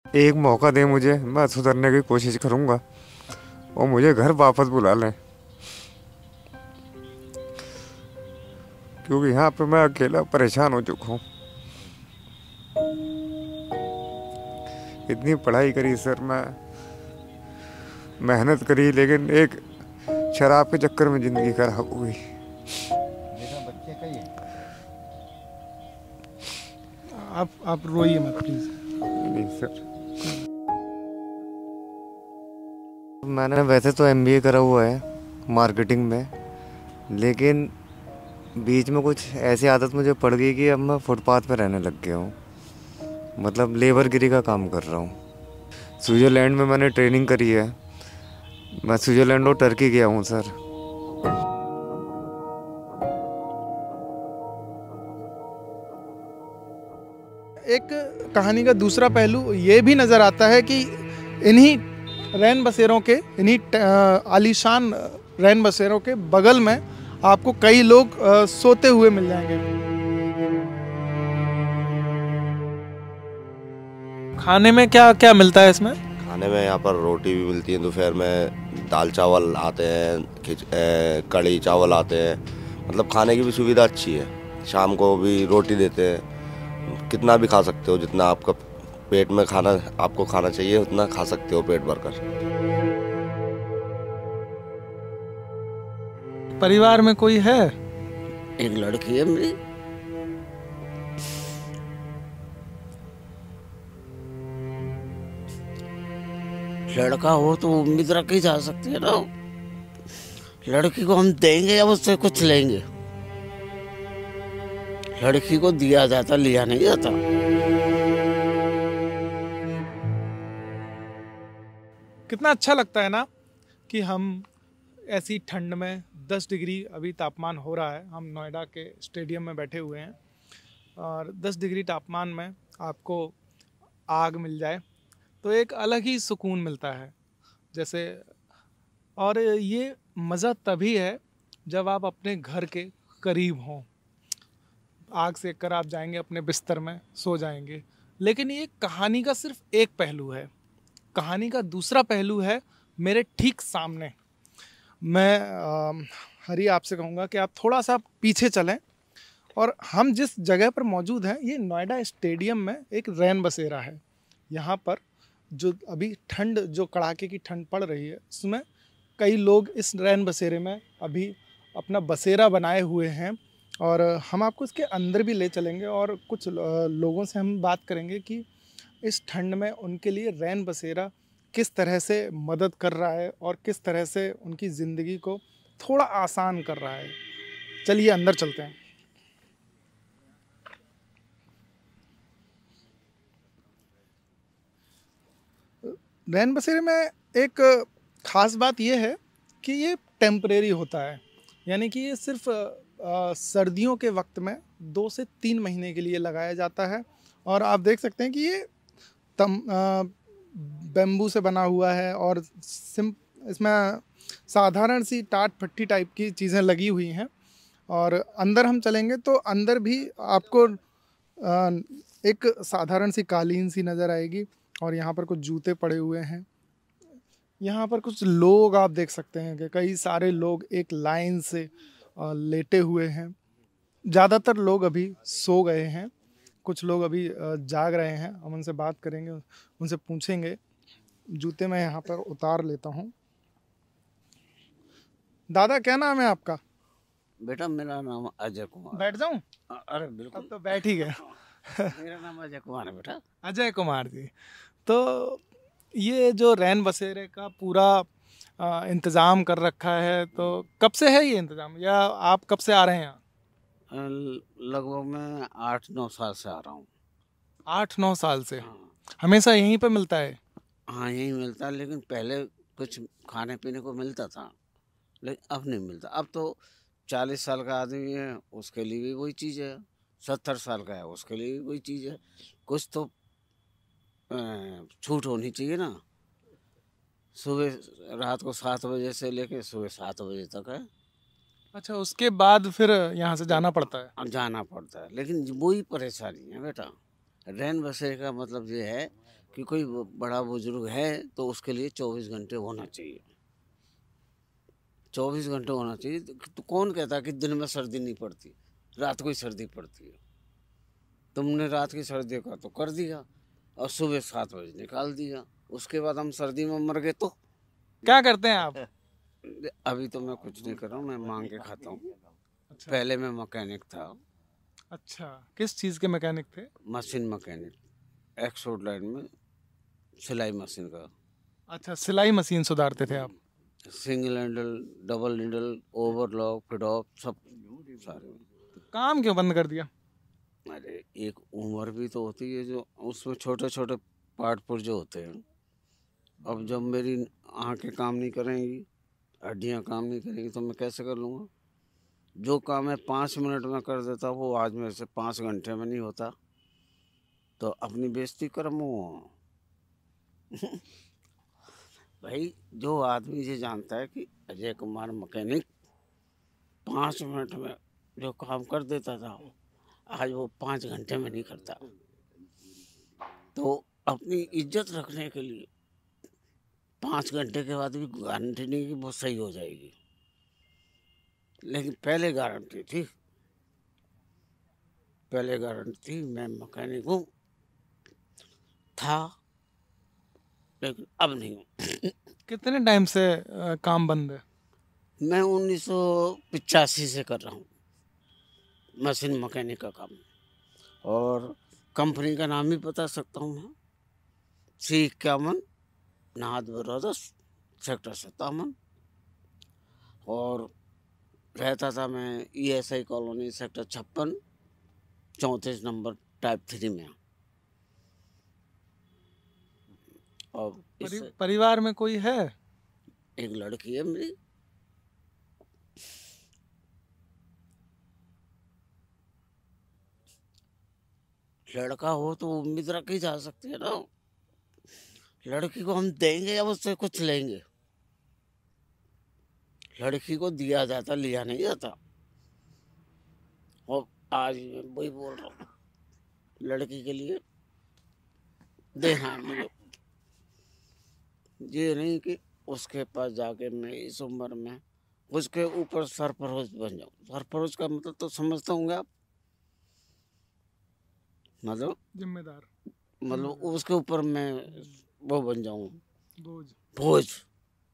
एक मौका दें मुझे, मैं सुधरने की कोशिश करूंगा और मुझे घर वापस बुला लें, क्योंकि यहाँ पे मैं अकेला परेशान हो चुका हूँ। इतनी पढ़ाई करी सर, मैं मेहनत करी, लेकिन एक शराब के चक्कर में ज़िंदगी खराब हो गई। बेटा बच्चे का ही है। आप रोइए मत प्लीज़। नहीं सर, मैंने वैसे तो एमबीए करा हुआ है मार्केटिंग में, लेकिन बीच में कुछ ऐसी आदत मुझे पड़ गई कि अब मैं फुटपाथ पे रहने लग गया हूँ। मतलब लेबरगिरी का काम कर रहा हूँ। स्विट्ज़रलैंड में मैंने ट्रेनिंग करी है। मैं स्विट्ज़रलैंड और टर्की गया हूँ सर। एक कहानी का दूसरा पहलू ये भी नज़र आता है कि इन्हीं रैन बसेरों के, इन्हीं आलीशान रैन बसेरों के बगल में आपको कई लोग सोते हुए मिल जाएंगे। खाने में क्या क्या मिलता है इसमें? खाने में यहाँ पर रोटी भी मिलती है, दोपहर में दाल चावल आते हैं, कढ़ी चावल आते हैं। मतलब खाने की भी सुविधा अच्छी है। शाम को भी रोटी देते हैं, कितना भी खा सकते हो, जितना आपका पेट में खाना आपको खाना चाहिए उतना खा सकते हो पेट भरकर। परिवार में कोई है? एक लड़की है मेरी। लड़का हो तो उम्मीद रखी जा सकती है ना। लड़की को हम देंगे या उससे कुछ लेंगे? लड़की को दिया जाता, लिया नहीं जाता। कितना अच्छा लगता है ना कि हम ऐसी ठंड में 10 डिग्री अभी तापमान हो रहा है, हम नोएडा के स्टेडियम में बैठे हुए हैं और 10 डिग्री तापमान में आपको आग मिल जाए तो एक अलग ही सुकून मिलता है जैसे। और ये मज़ा तभी है जब आप अपने घर के करीब हों। आग सेक कर आप जाएंगे, अपने बिस्तर में सो जाएंगे। लेकिन ये कहानी का सिर्फ एक पहलू है। कहानी का दूसरा पहलू है मेरे ठीक सामने। मैं हरी आपसे कहूँगा कि आप थोड़ा सा पीछे चलें और हम जिस जगह पर मौजूद हैं ये नोएडा स्टेडियम में एक रैन बसेरा है। यहाँ पर जो अभी ठंड, जो कड़ाके की ठंड पड़ रही है, उसमें कई लोग इस रैन बसेरे में अभी अपना बसेरा बनाए हुए हैं और हम आपको इसके अंदर भी ले चलेंगे और कुछ लोगों से हम बात करेंगे कि इस ठंड में उनके लिए रैन बसेरा किस तरह से मदद कर रहा है और किस तरह से उनकी ज़िंदगी को थोड़ा आसान कर रहा है। चलिए अंदर चलते हैं। रैन बसेरे में एक ख़ास बात यह है कि ये टेम्परेरी होता है, यानी कि ये सिर्फ सर्दियों के वक्त में 2 से 3 महीने के लिए लगाया जाता है। और आप देख सकते हैं कि ये बेम्बू से बना हुआ है और इसमें साधारण सी टाट फट्टी टाइप की चीज़ें लगी हुई हैं। और अंदर हम चलेंगे तो अंदर भी आपको एक साधारण सी कालीन सी नज़र आएगी और यहाँ पर कुछ जूते पड़े हुए हैं। यहाँ पर कुछ लोग आप देख सकते हैं कि कई सारे लोग एक लाइन से लेटे हुए हैं। ज़्यादातर लोग अभी सो गए हैं, कुछ लोग अभी जाग रहे हैं। हम उनसे बात करेंगे, उनसे पूछेंगे। जूते मैं यहाँ पर उतार लेता हूँ। दादा क्या नाम है आपका? बेटा मेरा नाम अजय कुमार। बैठ जाऊँ? अरे बिल्कुल। अब तो बैठ ही गए। मेरा नाम अजय कुमार है बेटा। अजय कुमार जी। तो ये जो रैन बसेरे का पूरा इंतज़ाम कर रखा है, तो कब से है ये इंतज़ाम या आप कब से आ रहे हैं यहाँ? लगभग मैं 8-9 साल से आ रहा हूँ। 8-9 साल से? हाँ। हमेशा यहीं पे मिलता है? हाँ यही मिलता है, लेकिन पहले कुछ खाने पीने को मिलता था, लेकिन अब नहीं मिलता। अब तो 40 साल का आदमी है उसके लिए भी वही चीज़ है, 70 साल का है उसके लिए भी वही चीज़ है। कुछ तो छूट होनी चाहिए ना। सुबह रात को 7 बजे से लेके सुबह 7 बजे तक है। अच्छा, उसके बाद फिर यहाँ से जाना पड़ता है? जाना पड़ता है, लेकिन वही परेशानी है बेटा। रैन बसेरे का मतलब ये है कि कोई बड़ा बुजुर्ग है तो उसके लिए 24 घंटे होना चाहिए, 24 घंटे होना चाहिए। तो कौन कहता है कि दिन में सर्दी नहीं पड़ती, रात को ही सर्दी पड़ती है। तुमने रात की सर्दी का तो कर दिया और सुबह 7 बजे निकाल दिया, उसके बाद हम सर्दी में मर गए तो। क्या करते हैं आप? अभी तो मैं कुछ नहीं कर रहा हूँ, मैं मांग के खाता हूँ। अच्छा। पहले मैं मैकेनिक था, अच्छा, किस चीज़ के मैकेनिक थे? मशीन मैकेनिक, एक्सपोर्ट लाइन में सिलाई मशीन का। अच्छा, सिलाई मशीन सुधारते थे आप? Single handle, double handle, overlock, फिडॉप, सब सारे। काम क्यों बंद कर दिया? अरे एक उम्र भी तो होती है जो उसमें छोटे छोटे पार्ट पुर्जे होते हैं। अब जब मेरी आँखें काम नहीं करेंगी, हड्डियाँ काम नहीं करेंगी तो मैं कैसे कर लूँगा? जो काम मैं 5 मिनट में कर देता वो आज मेरे से 5 घंटे में नहीं होता, तो अपनी बेइज्जती कर मुँह। भाई जो आदमी ये जानता है कि अजय कुमार मैकेनिक 5 मिनट में जो काम कर देता था आज वो 5 घंटे में नहीं करता, तो अपनी इज्जत रखने के लिए 5 घंटे के बाद भी गारंटी नहीं कि वो सही हो जाएगी, लेकिन पहले गारंटी थी, पहले गारंटी थी। मैं मैकेनिक हूँ था, लेकिन अब नहीं हूँ। कितने टाइम से काम बंद है? मैं 1985 से कर रहा हूँ मशीन मैकेनिक का काम, और कंपनी का नाम भी बता सकता हूँ मैं, C51 नाहद ब्रदर्स, सेक्टर 57। और रहता था मैं ESI colony, sector 56, 34 number, type 3 में। और परिवार में कोई है? एक लड़की है मेरी। लड़का हो तो उम्मीद रखी जा सकती है ना, लड़की को हम देंगे या उससे कुछ लेंगे? लड़की को दिया जाता, लिया नहीं जाता। और आज मैं वही बोल रहा हूँ, लड़की के लिए देना है मुझे। ये नहीं कि उसके पास जाके मैं इस उम्र में उसके ऊपर सरफरोश बन जाऊँ। सरफरोश का मतलब तो समझते होंगे आप, मतलब जिम्मेदार। उसके ऊपर मैं वो बन जाऊँ, बोझ।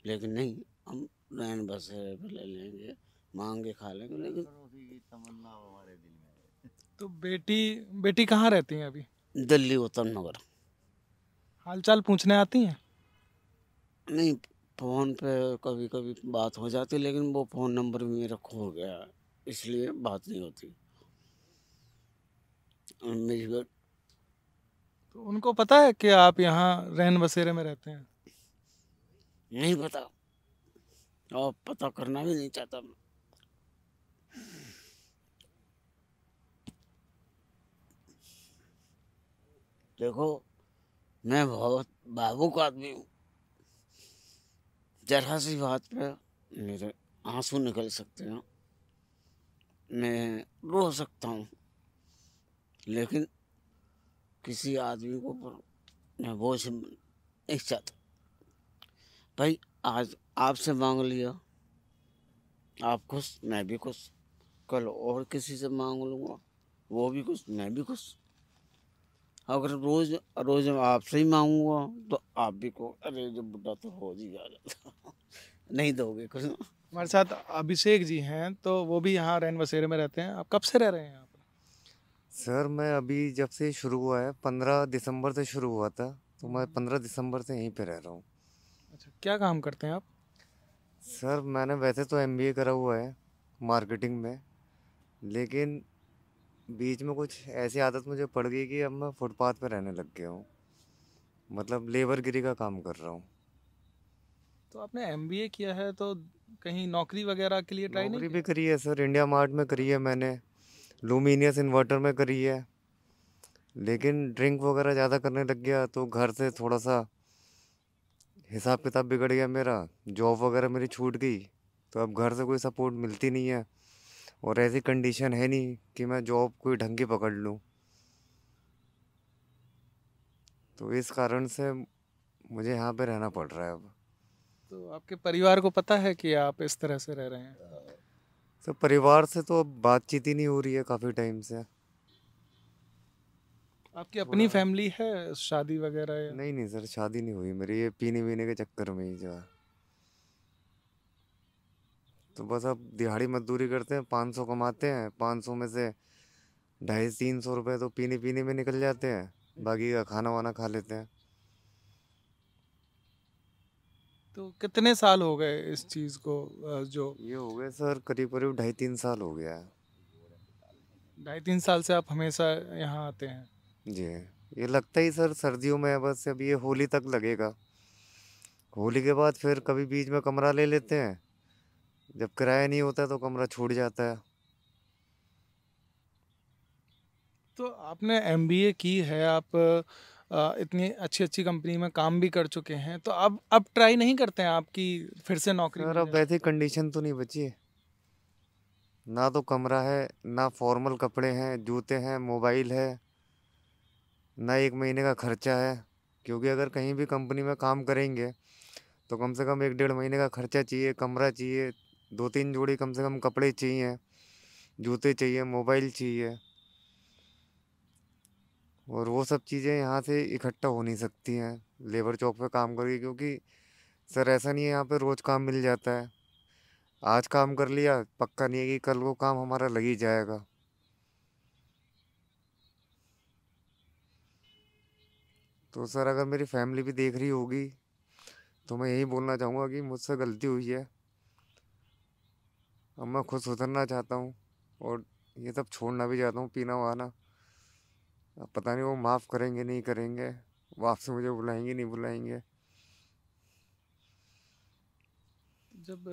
लेकिन नहीं, हम रैन बसेरे पे ले लेंगे, मांग के खा लेंगे। लेकिन तो बेटी कहाँ रहती हैं अभी? दिल्ली उत्तम नगर। हालचाल पूछने आती हैं? नहीं, फ़ोन पे कभी कभी बात हो जाती, लेकिन वो फ़ोन नंबर भी मेरा खो गया है, इसलिए बात नहीं होती। और मेरी तो उनको पता है कि आप यहाँ रैन बसेरे में रहते हैं? नहीं पता, और पता करना भी नहीं चाहता मैं। देखो, मैं बहुत भावुक आदमी हूँ, जरा सी बात पे मेरे आंसू निकल सकते हैं, मैं रो सकता हूँ, लेकिन किसी आदमी को मैं बोझ नहीं चाहता। भाई आज आपसे मांग लिया, आप खुश, मैं भी खुश। कल और किसी से मांग लूँगा, वो भी खुश, मैं भी खुश। अगर रोज रोज आपसे ही मांगूंगा तो आप भी को अरे जो बुढ़ा तो हो ही जाता। नहीं दोगे कुछ? हमारे साथ अभिषेक जी हैं, तो वो भी यहाँ रैन बसेरे में रहते हैं। आप कब से रह रहे हैं यहाँ पर? सर मैं अभी जब से शुरू हुआ है 15 दिसंबर से शुरू हुआ था, तो मैं 15 दिसंबर से यहीं पे रह रहा हूँ। अच्छा, क्या काम करते हैं आप? सर मैंने वैसे तो MBA करा हुआ है मार्केटिंग में, लेकिन बीच में कुछ ऐसी आदत मुझे पड़ गई कि अब मैं फुटपाथ पे रहने लग गया हूँ, मतलब लेबरगिरी का काम कर रहा हूँ। तो आपने MBA किया है, तो कहीं नौकरी वगैरह के लिए ट्राई नहीं नौकरी किया? भी करी है सर, इंडिया मार्ट में करी है मैंने, लूमिनियस इन्वर्टर में करी है, लेकिन ड्रिंक वगैरह ज़्यादा करने लग गया तो घर से थोड़ा सा हिसाब किताब बिगड़ गया मेरा, जॉब वगैरह मेरी छूट गई, तो अब घर से कोई सपोर्ट मिलती नहीं है, और ऐसी कंडीशन है नहीं कि मैं जॉब कोई ढंग की पकड़ लूँ। तो इस कारण से मुझे यहाँ पे रहना पड़ रहा है अब। तो आपके परिवार को पता है कि आप इस तरह से रह रहे हैं? सर परिवार से तो अब बातचीत ही नहीं हो रही है काफ़ी टाइम से। आपकी अपनी फैमिली है, शादी वगैरह या? नहीं नहीं सर, शादी नहीं हुई मेरी, ये पीने वीने के चक्कर में ही जो है। तो बस अब दिहाड़ी मजदूरी करते हैं, 500 कमाते हैं, 500 में से 250-300 रुपये तो पीने पीने में निकल जाते हैं, बाकी का खाना वाना खा लेते हैं। तो कितने साल हो गए इस चीज़ को जो ये हो गए सर करीब करीब 2.5-3 साल हो गया है। 2.5-3 साल से आप हमेशा यहाँ आते हैं? जी, ये लगता ही सर सर्दियों में है बस, अब ये होली तक लगेगा। होली के बाद फिर कभी बीच में कमरा ले लेते हैं, जब किराया नहीं होता तो कमरा छूट जाता है। तो आपने एमबीए की है, आप इतनी अच्छी अच्छी कंपनी में काम भी कर चुके हैं, तो अब ट्राई नहीं करते हैं आपकी फिर से नौकरी सर मिल अब जाए? ऐसी कंडीशन तो नहीं बची, ना तो कमरा है, ना फॉर्मल कपड़े हैं, जूते हैं, मोबाइल है, ना 1 महीने का खर्चा है। क्योंकि अगर कहीं भी कंपनी में काम करेंगे तो कम से कम 1-1.5 महीने का खर्चा चाहिए, कमरा चाहिए, 2-3 जोड़ी कम से कम कपड़े चाहिए, जूते चाहिए, मोबाइल चाहिए, और वो सब चीज़ें यहाँ से इकट्ठा हो नहीं सकती हैं लेबर चौक पे काम करके। क्योंकि सर ऐसा नहीं है यहाँ पे रोज़ काम मिल जाता है, आज काम कर लिया पक्का नहीं है कि कल वो काम हमारा लग ही जाएगा। तो सर अगर मेरी फैमिली भी देख रही होगी तो मैं यही बोलना चाहूँगा कि मुझसे गलती हुई है, अब मैं खुद सुधरना चाहता हूँ और ये सब छोड़ना भी चाहता हूँ, पीना वाना। अब पता नहीं वो माफ़ करेंगे नहीं करेंगे, वापस मुझे बुलाएंगे नहीं बुलाएंगे। जब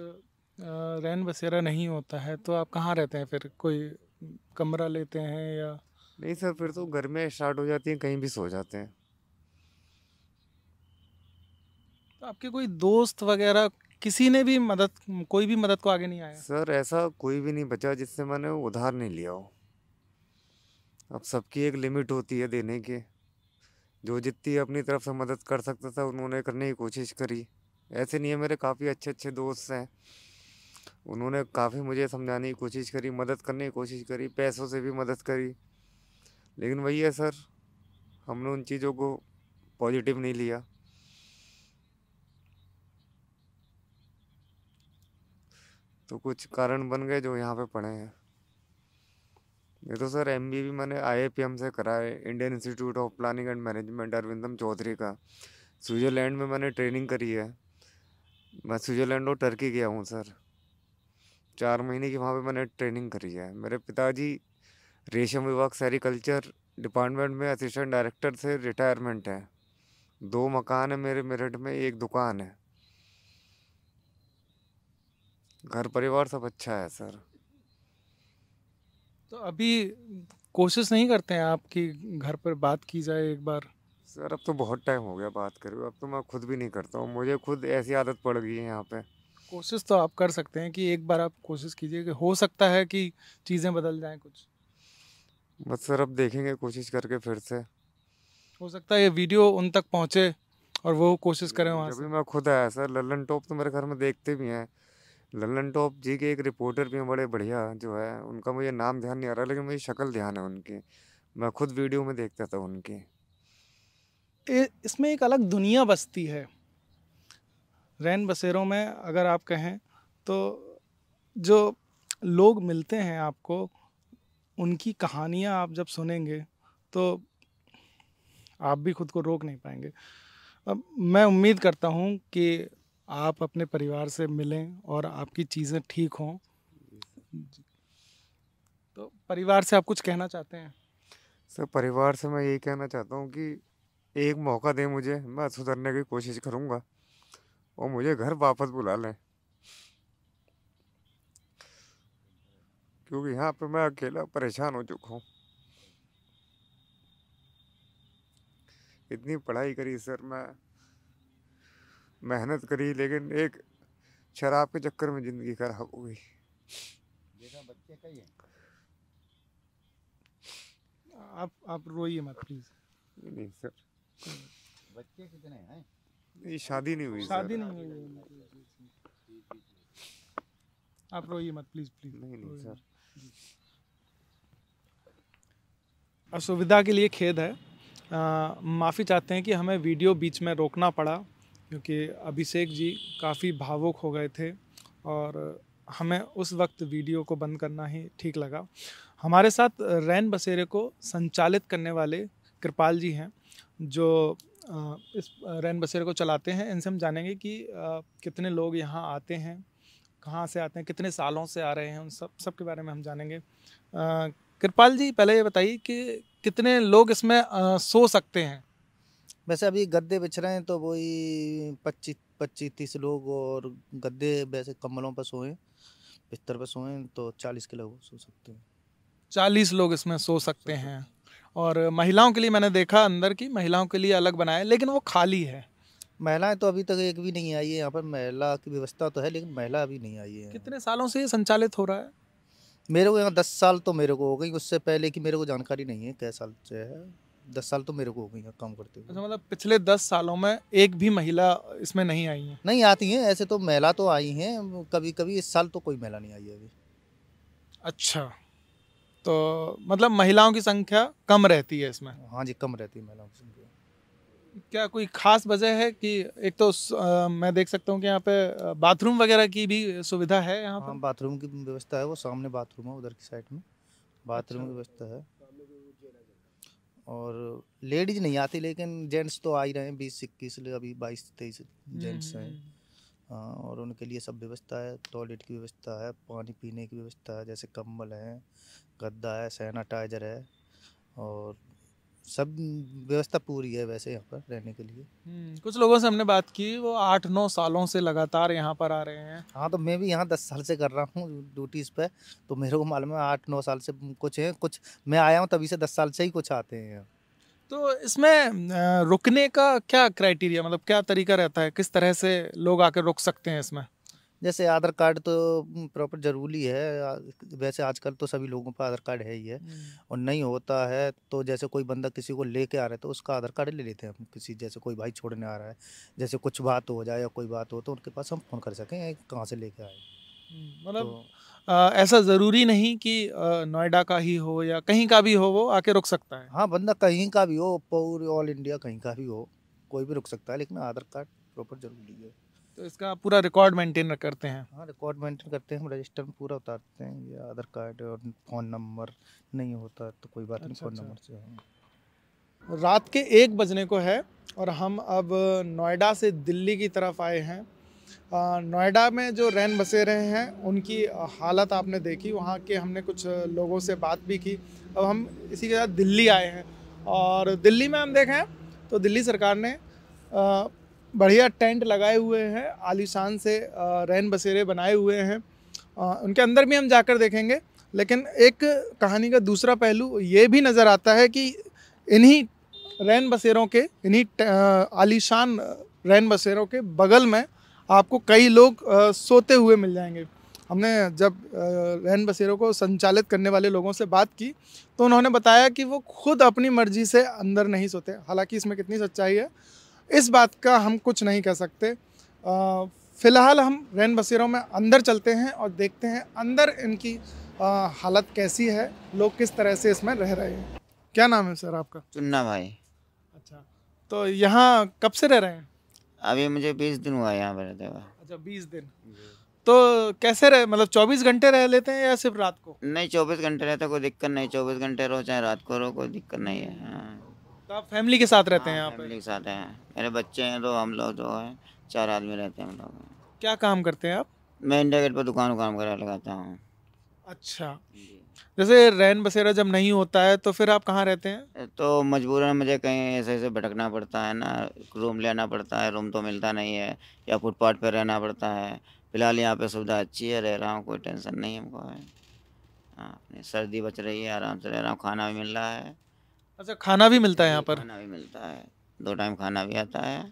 रैन बसेरा नहीं होता है तो आप कहाँ रहते हैं फिर? कोई कमरा लेते हैं या? नहीं सर, फिर तो गर्मियाँ स्टार्ट हो जाती हैं, कहीं भी सो जाते हैं। तो आपके कोई दोस्त वगैरह किसी ने भी मदद, कोई भी मदद को आगे नहीं आया? सर ऐसा कोई भी नहीं बचा जिससे मैंने उधार नहीं लिया हो। अब सबकी एक लिमिट होती है देने की, जो जितनी अपनी तरफ से मदद कर सकता था उन्होंने करने की कोशिश करी। ऐसे नहीं है, मेरे काफ़ी अच्छे अच्छे दोस्त हैं, उन्होंने काफ़ी मुझे समझाने की कोशिश करी, मदद करने की कोशिश करी, पैसों से भी मदद करी। लेकिन वही है सर, हमने उन चीज़ों को पॉजिटिव नहीं लिया। तो कुछ कारण बन गए जो यहाँ पे पड़े हैं। ये तो सर एमबीए भी मैंने आईआईपीएम से करा है, Indian Institute of Planning and Management Arindam Chaudhuri का। स्विट्ज़रलैंड में मैंने ट्रेनिंग करी है, मैं स्विट्ज़रलैंड और टर्की गया हूँ सर, 4 महीने की वहाँ पे मैंने ट्रेनिंग करी है। मेरे पिताजी रेशम विभाग सेरिकल्चर डिपार्टमेंट में असिस्टेंट डायरेक्टर से रिटायरमेंट है, 2 मकान है मेरे मेरठ में, एक दुकान है, घर परिवार सब अच्छा है सर। तो अभी कोशिश नहीं करते हैं आप कि घर पर बात की जाए एक बार? सर अब तो बहुत टाइम हो गया बात करे हुए, अब तो मैं खुद भी नहीं करता हूँ, मुझे खुद ऐसी आदत पड़ गई है यहाँ पे। कोशिश तो आप कर सकते हैं कि एक बार आप कोशिश कीजिए, कि हो सकता है कि चीज़ें बदल जाएं कुछ। बस सर अब देखेंगे कोशिश करके फिर से। हो सकता है ये वीडियो उन तक पहुंचे और वो कोशिश करें वहाँ जब भी से। मैं खुद आया सर, लल्लन टॉप तो मेरे घर में देखते भी हैं, लल्लन टॉप जी के एक रिपोर्टर भी हैं बड़े बढ़िया जो है, उनका मुझे नाम ध्यान नहीं आ रहा लेकिन मुझे शक्ल ध्यान है उनकी, मैं खुद वीडियो में देखता था उनकी। इसमें एक अलग दुनिया बसती है रैन बसेरों में, अगर आप कहें तो। जो लोग मिलते हैं आपको, उनकी कहानियाँ आप जब सुनेंगे तो आप भी खुद को रोक नहीं पाएंगे। अब मैं उम्मीद करता हूँ कि आप अपने परिवार से मिलें और आपकी चीज़ें ठीक हों। तो परिवार से आप कुछ कहना चाहते हैं? सर परिवार से मैं यही कहना चाहता हूँ कि एक मौका दें मुझे, मैं सुधरने की कोशिश करूँगा और मुझे घर वापस बुला लें, क्योंकि यहाँ पे मैं अकेला परेशान हो चुका हूँ। इतनी पढ़ाई करी सर, मैं मेहनत करी, लेकिन एक शराब के चक्कर में ज़िंदगी खराब हो गई। बेटा बच्चे कई हैं? आप रोइए मत प्लीज़। नहीं सर, बच्चे कितने हैं? ये शादी नहीं हुई शादी सर। नहीं हुई है। आप रोइए मत प्लीज प्लीज। नहीं नहीं सर। असुविधा के लिए खेद है। माफ़ी चाहते हैं कि हमें वीडियो बीच में रोकना पड़ा, क्योंकि अभिषेक जी काफ़ी भावुक हो गए थे और हमें उस वक्त वीडियो को बंद करना ही ठीक लगा। हमारे साथ रैन बसेरे को संचालित करने वाले कृपाल जी हैं, जो इस रैन बसेरे को चलाते हैं। इनसे हम जानेंगे कि कितने लोग यहाँ आते हैं, कहाँ से आते हैं, कितने सालों से आ रहे हैं, उन सब के बारे में हम जानेंगे। कृपाल जी, पहले ये बताइए कि कितने लोग इसमें सो सकते हैं? वैसे अभी गद्दे बिछ रहे हैं तो वही 25-30 लोग, और गद्दे वैसे कम्बलों पर सोएं, बिस्तर पर सोएं तो 40 के लोग सो सकते हैं। 40 लोग इसमें सो सकते हैं। और महिलाओं के लिए मैंने देखा अंदर की महिलाओं के लिए अलग बनाया है, लेकिन वो खाली है। महिलाएं तो अभी तक एक भी नहीं आई है यहाँ पर। महिला की व्यवस्था तो है लेकिन महिला अभी नहीं आई है। कितने सालों से ये संचालित हो रहा है? मेरे को यहाँ 10 साल तो मेरे को हो गई, उससे पहले की मेरे को जानकारी नहीं है कै साल से है। 10 साल तो मेरे को हो गई यहाँ काम करते हुए। अच्छा, मतलब पिछले 10 सालों में एक भी महिला इसमें नहीं आई है? नहीं आती हैं ऐसे तो, महिला तो आई हैं कभी कभी। इस साल तो कोई महिला नहीं आई है अभी। अच्छा, तो मतलब महिलाओं की संख्या कम रहती है इसमें? हाँ जी, कम रहती है महिलाओं की संख्या। क्या कोई खास वजह है कि एक तो मैं देख सकता हूँ कि यहाँ पे बाथरूम वगैरह की भी सुविधा है यहाँ हाँ, पर? बाथरूम की व्यवस्था है, वो सामने बाथरूम है उधर की साइड में, बाथरूम की व्यवस्था है। और लेडीज नहीं आती लेकिन जेंट्स तो आ ही रहे हैं। 20-21 अभी 22-23 जेंट्स हैं। हाँ, और उनके लिए सब व्यवस्था है। टॉयलेट की व्यवस्था है, पानी पीने की व्यवस्था है, जैसे कंबल है, गद्दा है, सैनिटाइजर है, और सब व्यवस्था पूरी है वैसे यहाँ पर रहने के लिए। कुछ लोगों से हमने बात की, वो 8-9 सालों से लगातार यहाँ पर आ रहे हैं। हाँ, तो मैं भी यहाँ 10 साल से कर रहा हूँ ड्यूटीज़ पे, तो मेरे को मालूम है 8-9 साल से कुछ है। कुछ मैं आया हूँ तभी से 10 साल से ही कुछ आते हैं यहाँ। तो इसमें रुकने का क्या क्राइटेरिया, मतलब क्या तरीका रहता है, किस तरह से लोग आकर रुक सकते हैं इसमें? जैसे आधार कार्ड तो प्रॉपर ज़रूरी है। वैसे आजकल तो सभी लोगों पर आधार कार्ड है ही है। और नहीं होता है तो जैसे कोई बंदा किसी को लेके आ रहा है तो उसका आधार कार्ड ले लेते हैं हम। किसी जैसे कोई भाई छोड़ने आ रहा है, जैसे कुछ बात हो जाए या कोई बात हो तो उनके पास हम फ़ोन कर सकें कहाँ से लेके आए। मतलब ऐसा ज़रूरी नहीं कि नोएडा का ही हो या कहीं का भी हो, वो आके रुक सकता है? हाँ, बंदा कहीं का भी हो, पूरे ऑल इंडिया कहीं का भी हो, कोई भी रुक सकता है, लेकिन आधार कार्ड प्रॉपर ज़रूरी है। तो इसका पूरा रिकॉर्ड मेंटेन करते हैं? हाँ, रिकॉर्ड मेंटेन करते हैं हम, रजिस्टर में पूरा उतारते हैं। ये आधार कार्ड और फ़ोन नंबर नहीं होता तो कोई बात नहीं, अच्छा, फ़ोन अच्छा। नंबर से। हाँ। रात के 1 बजने को है और हम अब नोएडा से दिल्ली की तरफ आए हैं। नोएडा में जो रैन बसेरे हैं उनकी हालत आपने देखी, वहाँ के हमने कुछ लोगों से बात भी की। अब हम इसी के साथ दिल्ली आए हैं और दिल्ली में हम देखें तो दिल्ली सरकार ने बढ़िया टेंट लगाए हुए हैं, आलीशान से रैन बसेरे बनाए हुए हैं। उनके अंदर भी हम जाकर देखेंगे, लेकिन एक कहानी का दूसरा पहलू ये भी नज़र आता है कि इन्हीं रैन बसेरों के, इन्हीं आलीशान रैन बसेरों के बगल में आपको कई लोग सोते हुए मिल जाएंगे। हमने जब रैन बसेरों को संचालित करने वाले लोगों से बात की तो उन्होंने बताया कि वो खुद अपनी मर्जी से अंदर नहीं सोते। हालांकि इसमें कितनी सच्चाई है इस बात का हम कुछ नहीं कह सकते। फ़िलहाल हम रैन बसेरों में अंदर चलते हैं और देखते हैं अंदर इनकी हालत कैसी है, लोग किस तरह से इसमें रह रहे हैं। क्या नाम है सर आपका? चुन्ना भाई। अच्छा, तो यहाँ कब से रह रहे हैं? अभी मुझे 20 दिन हुआ यहाँ पर रहते हुए। अच्छा, 20 दिन। तो कैसे रहे, मतलब 24 घंटे रह लेते हैं या सिर्फ रात को? नहीं, 24 घंटे रहता, कोई दिक्कत नहीं। 24 घंटे रहो चाहे रात को रहो, कोई दिक्कत नहीं है। हाँ। तो आप फैमिली के साथ रहते हैं यहाँ फैमिली पे? के साथ हैं, मेरे बच्चे हैं, तो हम लोग जो हैं 4 आदमी रहते हैं हम लोग। क्या काम करते हैं आप? मैं इंडिया गेट पर दुकान वगैरह लगाता हूँ। अच्छा, जैसे रैन बसेरा जब नहीं होता है तो फिर आप कहाँ रहते हैं? तो मजबूरन मुझे कहीं ऐसे ऐसे भटकना पड़ता है ना, रूम लेना पड़ता है, रूम तो मिलता नहीं है, या फुटपाथ पर रहना पड़ता है। फिलहाल यहाँ पे सुविधा अच्छी है, रह रहा हूँ, कोई टेंशन नहीं हमको है। हाँ, अपनी सर्दी बच रही है, आराम से रह रहा हूँ, खाना भी मिल रहा है। अच्छा, खाना भी मिलता है यहाँ पर? खाना भी मिलता है, 2 टाइम खाना भी आता है,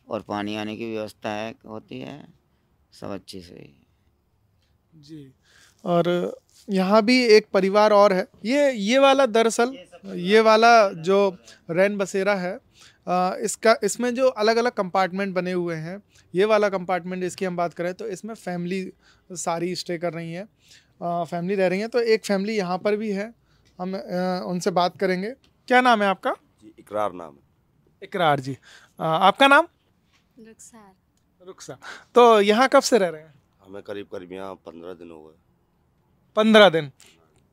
और पानी आने की व्यवस्था है, होती है, सब अच्छी से ही। जी, और यहाँ भी एक परिवार और है। ये वाला दरअसल ये वाला जो रैन बसेरा है, इसमें जो अलग अलग कंपार्टमेंट बने हुए हैं, ये वाला कंपार्टमेंट इसकी हम बात करें तो इसमें फैमिली सारी स्टे कर रही है, फैमिली रह रही है। तो एक फैमिली यहाँ पर भी है, हम उनसे बात करेंगे। क्या नाम है आपका? जी इकरार नाम है। इकरार जी। आपका नाम? रुखसार। रुखसा। तो यहाँ कब से रह रहे हैं? हमें करीब करीब यहाँ 15 दिन हो गए। 15 दिन।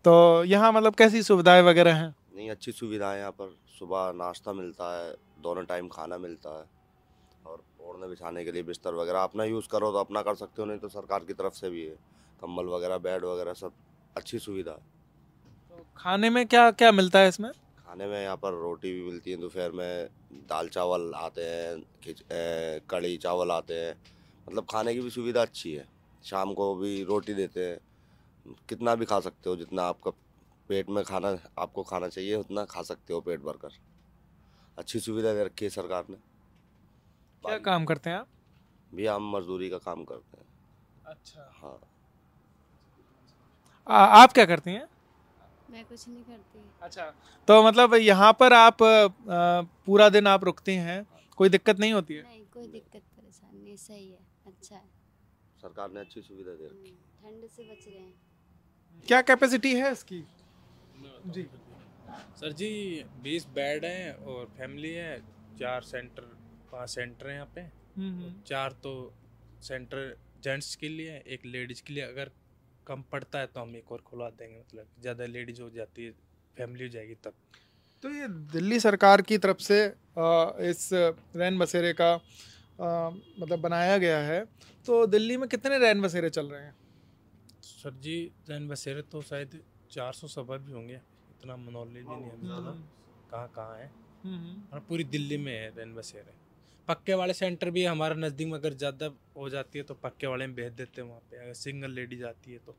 तो यहाँ मतलब कैसी सुविधाएं वगैरह हैं? नहीं, अच्छी सुविधाएं यहाँ पर। सुबह नाश्ता मिलता है, दोनों टाइम खाना मिलता है, और ओढ़ने बिछाने के लिए बिस्तर वगैरह अपना यूज़ करो तो अपना कर सकते हो, नहीं तो सरकार की तरफ से भी है, कंबल वगैरह, बेड वगैरह, सब अच्छी सुविधा है। तो खाने में क्या क्या मिलता है इसमें? खाने में यहाँ पर रोटी भी मिलती है, दोपहर में दाल चावल आते हैं, कढ़ी चावल आते हैं, मतलब खाने की भी सुविधा अच्छी है। शाम को भी रोटी देते हैं, कितना भी खा सकते हो, जितना आपका पेट में खाना आपको खाना चाहिए उतना खा सकते हो पेट भरकर। अच्छी सुविधा दे रखी है सरकार ने। क्या काम करते हैं आप? भी हम मजदूरी का काम करते हैं। अच्छा। हाँ। आप क्या करती हैं? मैं कुछ नहीं करती। अच्छा, तो मतलब यहाँ पर आप पूरा दिन आप रुकती हैं, कोई दिक्कत नहीं होती है? नहीं, कोई दिक्कत परेशानी नहीं, सही है, अच्छा है। सरकार ने अच्छी सुविधा दे रखी है। ठंड से बच रहे हैं। क्या कैपेसिटी है इसकी? जी सर जी 20 बेड हैं और फैमिली है, 4 सेंटर 5 सेंटर हैं यहाँ पे। 4 तो सेंटर जेंट्स के लिए, एक लेडीज़ के लिए। अगर कम पड़ता है तो हम एक और खुलवा देंगे, मतलब ज़्यादा लेडीज़ हो जाती है, फैमिली हो जाएगी तब। तो ये दिल्ली सरकार की तरफ से इस रैन बसेरे का मतलब बनाया गया है। तो दिल्ली में कितने रैन बसेरे चल रहे हैं? सर जी रैन बसेरे तो शायद 400 सवा भी होंगे, इतना नॉलेज भी नहीं हमें पता कहाँ कहाँ है। और पूरी दिल्ली में है रैन बसेरे। पक्के वाले सेंटर भी हमारे नज़दीक में, अगर ज़्यादा हो जाती है तो पक्के वाले में भेज देते हैं वहाँ पे। अगर सिंगल लेडीज आती है तो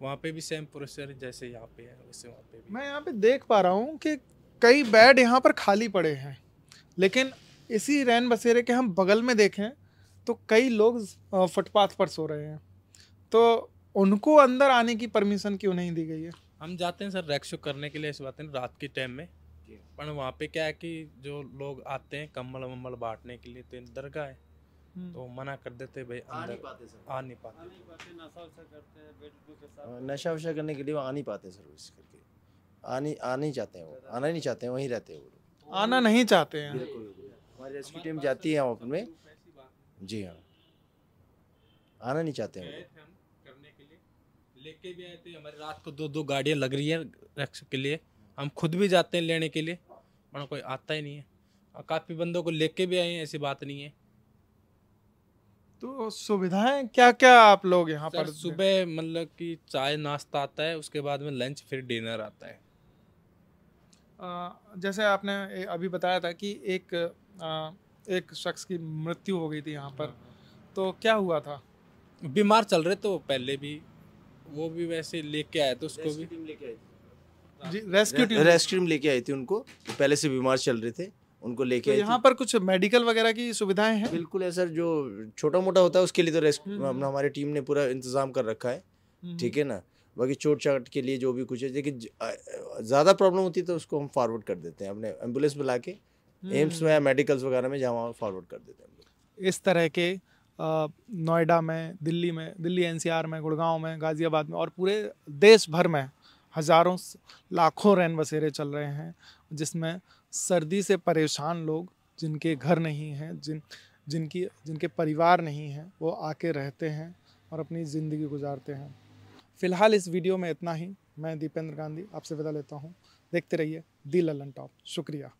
वहाँ पे भी सेम प्रोसेसर जैसे यहाँ पे है वैसे वहाँ पे भी। मैं यहाँ पे देख पा रहा हूँ कि कई बेड यहाँ पर खाली पड़े हैं, लेकिन इसी रैन बसेरे के हम बगल में देखें तो कई लोग फुटपाथ पर सो रहे हैं। तो उनको अंदर आने की परमिशन क्यों नहीं दी गई है? हम जाते हैं सर रैक्शो करने के लिए, ऐसी बात है रात के टाइम में, पर वहाँ पे क्या है कि जो लोग आते हैं कम्बल वम्बल बांटने के लिए, तो दरगाह है तो मना कर देते भाई अंदर आ नहीं पाते। नशा वशा करने के लिए वो आ नहीं पाते सर्विस करके, आ नहीं चाहते हैं, वो आना नहीं चाहते हैं, वहीं रहते हैं वो लोग, आना नहीं चाहते हैं। हमारी रेस्क्यू टीम जाती है वहाँ में। जी हाँ, आना नहीं चाहते हैं वो लोग। करने के लिए लेके भी आए थे, हमारी रात को 2-2 गाड़ियाँ लग रही है रैक्शो के लिए, हम खुद भी जाते हैं लेने के लिए, पर कोई आता ही नहीं है। और काफ़ी बंदों को लेके भी आए हैं, ऐसी बात नहीं है। तो सुविधाएं क्या क्या आप लोग यहाँ पर? सुबह मतलब कि चाय नाश्ता आता है, उसके बाद में लंच, फिर डिनर आता है। जैसे आपने अभी बताया था कि एक शख्स की मृत्यु हो गई थी यहाँ पर, तो क्या हुआ था? बीमार चल रहे तो पहले भी, वो भी वैसे लेके आए थे उसको भी। जी रेस्क्यू टीम लेके आई थी उनको, पहले से बीमार चल रहे थे, उनको लेके आई यहाँ पर कुछ मेडिकल वगैरह की सुविधाएं हैं? बिल्कुल है सर, जो छोटा मोटा होता है उसके लिए तो रेस्क्यू हमारी टीम ने पूरा इंतजाम कर रखा है, ठीक है ना। बाकी चोट चाट के लिए जो भी कुछ है, लेकिन ज़्यादा प्रॉब्लम होती है तो उसको हम फॉरवर्ड कर देते हैं, अपने एम्बुलेंस बुला के एम्स में या मेडिकल्स वगैरह में जहाँ फॉरवर्ड कर देते हैं। इस तरह के नोएडा में, दिल्ली एनसीआर में, गुड़गांव में, गाज़ियाबाद में और पूरे देश भर में हज़ारों लाखों रैन बसेरे चल रहे हैं, जिसमें सर्दी से परेशान लोग, जिनके घर नहीं हैं, जिनके परिवार नहीं हैं, वो आके रहते हैं और अपनी ज़िंदगी गुजारते हैं। फ़िलहाल इस वीडियो में इतना ही। मैं दीपेंद्र गांधी आपसे विदा लेता हूँ। देखते रहिए दी ललन टॉप। शुक्रिया।